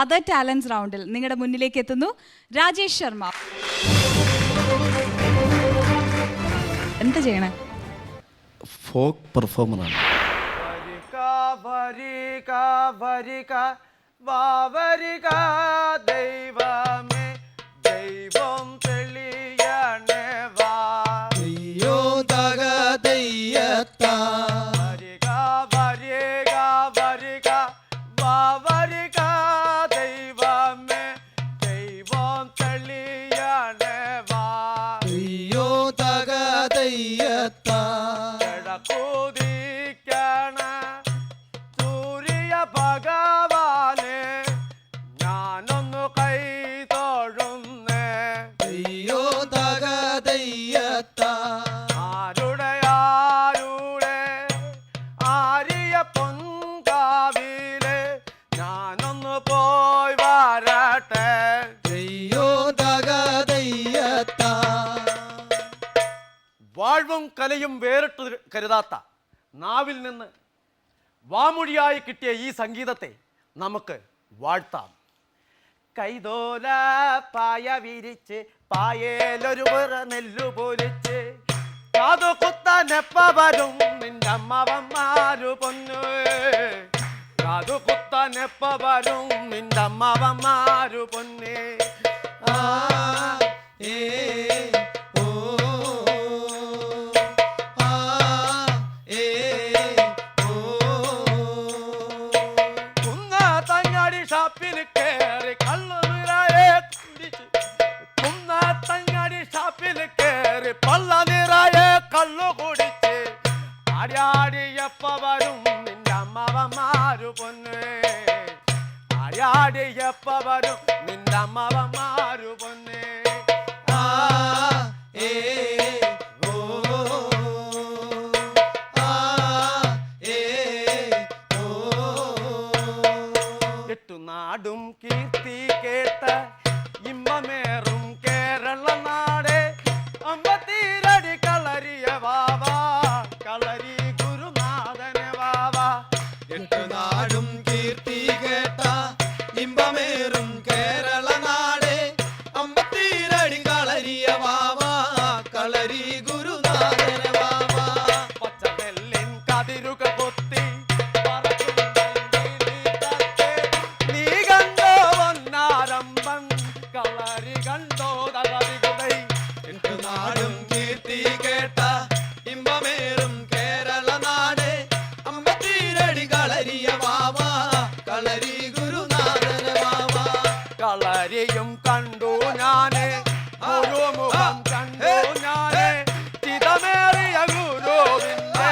Other talents റൗണ്ടിൽ നിങ്ങളുടെ മുന്നിലേക്ക് എത്തുന്നു രാജേഷ് ശർമ്മ. എന്താ ചെയ്യണേ? ഫോക്ക് പെർഫോമറാണ്. ദൈവമേ ദൈവം തെളിയണേ വാ അയ്യോ തകതയ്യത്താ വരിക വരിക വരിക വാ വരിക ദൈവമേ ദൈവം തെളിയണേ വാ അയ്യോ തകതയ്യത്താ കിഴക്കുദിക്കണ സൂര്യ ഭഗവാനെ ഞാനൊന്നു കൈ തൊഴുന്നേ അയ്യോ തകതയ്യത്താ ആരുടെ ആരുടെ ആരിയ പൊൻകാവിലെ ഞാനൊന്ന് പോയി വരട്ടെ അയ്യോ തകതയ്യത്താ. വാഴ്വും കലയും വേറിട്ട് കരുതാത്ത നാവിൽ നിന്ന് വാമൊഴിയായി കിട്ടിയ ഈ സംഗീതത്തെ നമുക്ക് വാഴ്ത്താം. കൈതോല പായ വിരിച്ച് പായേലൊരു പുറ നെല്ലു പൊലിച്ച് കാതു കുത്താനെപ്പ വരും നിന്റെ അമ്മവന്മാരു പൊന്നു കാതു കുത്താനെപ്പ വരും നിന്റെ അമ്മവന്മാരു പൊന്നേ ആ ഏ ഓ ആ ഏ ഓ കുന്ന തങ്ങാടി ഷാപ്പിൽ കേറി കള്ളു നിറയെ കുടിച്ച് കുന്ന തങ്ങാടി ഷാപ്പിൽ കേറി പള്ള നിറയെ കള്ളു കുടിച്ച് ആടിയാടിയപ്പ വരും നിന്റെ അമ്മവന്മാരു പൊന്നേ ആടിയാടിയപ്പ വരും നിന്റെ അമ്മവന്മാരു പൊന്നേ ആ ഏ ഓ ആ ഏ ഓ എട്ടു നാടും കീർത്തി കേട്ട ഇമ്പമേറും കേരള നാട് അമ്പത്തീരടി കളരിയ വാവാ കളരി ഗുരുനാഥനെ വാവാ എട്ടു നാടും കീർത്തി കേട്ട ഇമ്പമേറും കേരള നാട് അമ്പത്തീരടി കളരിയ വാവാ കളരി ഗുരുനാഥന വാവാ പച്ചനെല്ലിൻ കതിരുക കൊത്തി പറക്കും നെല്ലിതത്തെ. നീ കണ്ടോ പൊന്നാരമ്പൻ കളരി കണ്ടോ തകരികുതൈ എട്ടു നാടും കീർത്തി കേട്ട ഇമ്പമേറും കേരള നാട് അമ്പത്തീരടി കളരിയ വാവാ കളരി ഗുരുനാഥന വാവാ കളരിയും കണ്ടു ഞാന് ഗുരുമുഖം കണ്ടു ഞാന് ചിതമേറിയ ഗുരുവിന്റെ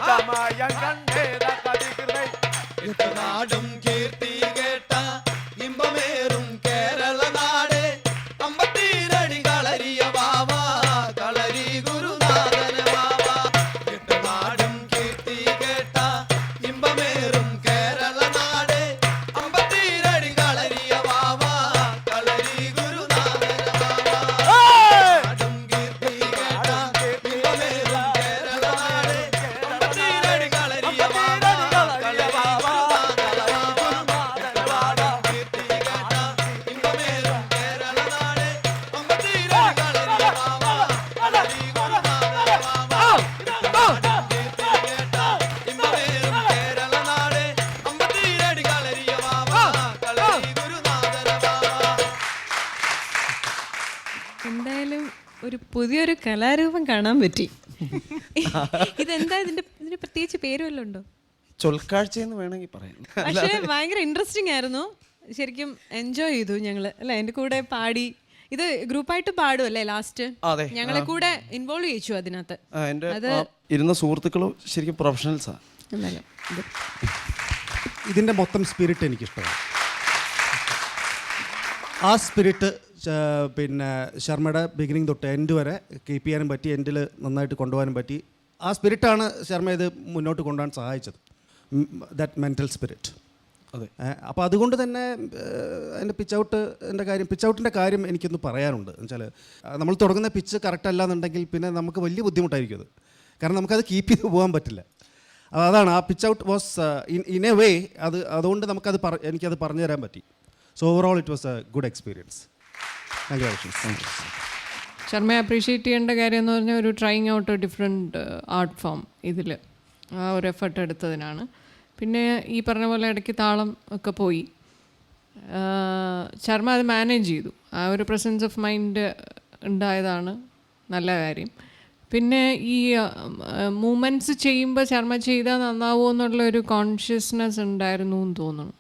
ചമയം കണ്ടേത കതികൃതൈ എട്ടു നാടും കീർത്തി കേട്ട ഇമ്പമേറും കേരള നാട് അമ്പത്തീരടി കളരിയ വാവാ കളരി ഗുരുനാഥന വാവാ എട്ടു നാടും കീർത്തി കേട്ട ഇമ്പമേറും കേരള നാട് അമ്പത്തീരടി കളരിയ വാവാ കളരി ഗുരുനാഥന വാവാ നാടും കീർത്തി കേട്ട ഇമ്പമേറും കേരള നാട് അമ്പത്തീരടി കളരിയ വാവാ കളരി എന്തായാലും ഒരു പുതിയൊരു കലാരൂപം കാണാൻ പറ്റി. ഇതെന്താ ഇതിന് പ്രത്യേകിച്ച് പേര് വല്ലതും ഉണ്ടോ? ചൊൽക്കാഴ്ചയെന്ന് വേണമെങ്കിൽ പറയാം. പക്ഷേ ഭയങ്കര ഇൻട്രസ്റ്റിംഗ് ആയിരുന്നു. ശരിക്കും എൻജോയ് ചെയ്തു ഞങ്ങള് അല്ലെ. എൻ്റെ കൂടെ പാടി. ഇത് ഗ്രൂപ്പായിട്ട് പാടും അല്ലേ ലാസ്റ്റ്? അതെ. ഞങ്ങളെ കൂടെ ഇൻവോൾവ് ചെയ്യിച്ചു അതിനകത്ത്. എൻ്റെ ഇരുന്ന സുഹൃത്തുക്കളും ശരിക്കും പ്രൊഫഷണൽസാണ്. എന്തായാലും ഇതിൻ്റെ മൊത്തം സ്പിരിറ്റ് എനിക്കിഷ്ടമാണ്. ആ സ്പിരിറ്റ് പിന്നെ ശർമ്മയുടെ ബിഗിനിങ് തൊട്ട് എൻഡ് വരെ കീപ്പ് ചെയ്യാനും പറ്റി, എൻഡിൽ നന്നായിട്ട് കൊണ്ടുപോകാനും പറ്റി. ആ സ്പിരിറ്റാണ് ശർമ്മ ഇത് മുന്നോട്ട് കൊണ്ടുപോകാൻ സഹായിച്ചത്. That mental spirit. അതെ. അപ്പോൾ അതുകൊണ്ട് തന്നെ എൻ്റെ പിച്ച് ഔട്ടിൻ്റെ കാര്യം എനിക്കൊന്ന് പറയാനുണ്ട്. എന്നുവെച്ചാൽ നമ്മൾ തുടങ്ങുന്ന പിച്ച് കറക്റ്റ് അല്ല എന്നുണ്ടെങ്കിൽ പിന്നെ നമുക്ക് വലിയ ബുദ്ധിമുട്ടായിരിക്കും അത്. കാരണം നമുക്കത് കീപ്പ് ചെയ്ത് പോകാൻ പറ്റില്ല. അതാണ് ആ pitch out was in a way. അതുകൊണ്ട് നമുക്കത് എനിക്കത് പറഞ്ഞു തരാൻ പറ്റി. So overall it was a good experience. Thank you thank you. ശർമ്മയെ അപ്രീഷിയേറ്റ് ചെയ്യേണ്ട കാര്യം എന്ന് പറഞ്ഞാൽ ഒരു trying out different art form ഇതിൽ ആ ഒരു എഫർട്ട് എടുത്തതിനാണ്. പിന്നെ ഈ പറഞ്ഞ പോലെ ഇടയ്ക്ക് താളം ഒക്കെ പോയി. ശർമ്മ അത് മാനേജ് ചെയ്തു. ആ ഒരു പ്രസൻസ് ഓഫ് മൈൻഡ് ഉണ്ടായതാണ് നല്ല കാര്യം. പിന്നെ ഈ മൂമെൻറ്റ്സ് ചെയ്യുമ്പോൾ ശർമ്മ ചെയ്താൽ നന്നാവുമോ എന്നുള്ളൊരു കോൺഷ്യസ്നെസ് ഉണ്ടായിരുന്നു എന്ന് തോന്നുന്നു.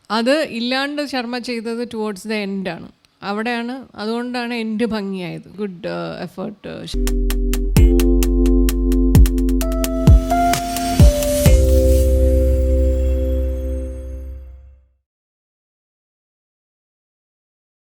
അത് ഇല്ലാണ്ട് ശർമ്മ ചെയ്തത് ടുവേർഡ്സ് ദ എൻഡാണ്. അവിടെയാണ്, അതുകൊണ്ടാണ് എൻഡ് ഭംഗിയായത്. Good effort.